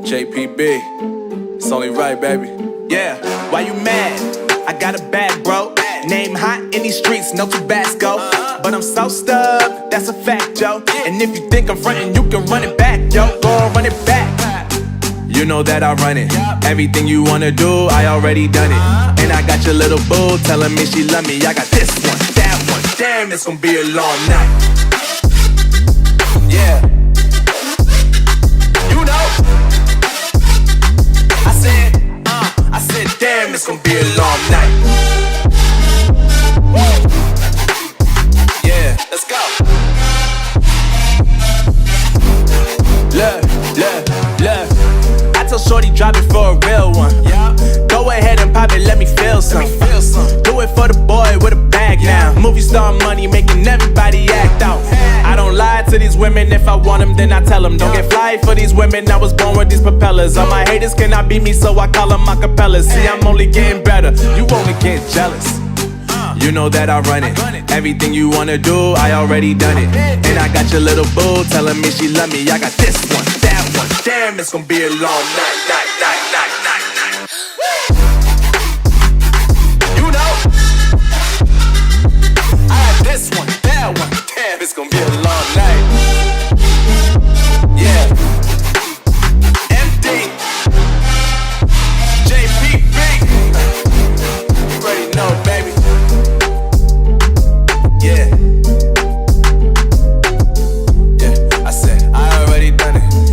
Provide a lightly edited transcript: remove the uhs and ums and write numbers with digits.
JPB, it's only right, baby. Yeah, why you mad? I got a bag, bro. Name hot in these streets, no Tabasco. But I'm so stubbed, that's a fact, yo. And if you think I'm frontin', you can run it back, yo. Go and run it back. You know that I run it. Everything you wanna do, I already done it. And I got your little boo telling me she love me. I got this one, that one. Damn, it's gonna be a long night. Yeah. You know. I said, damn, it's gonna be a long night. Yeah, let's go. Look. I told Shorty drop it for a real one. Go ahead and pop it, let me feel some. Do it for the boy with a bag now. Movie star money making everybody act out. I don't lie to these women, if I want them then I tell them. Don't get fly for these women, I was born with these propellers. All my haters cannot beat me, so I call them acapellas. See, I'm only getting better, you only get jealous. You know that I run it. Everything you wanna do, I already done it. And I got your little boo telling me she love me. I got this one, that one. Damn, it's gonna be a long night.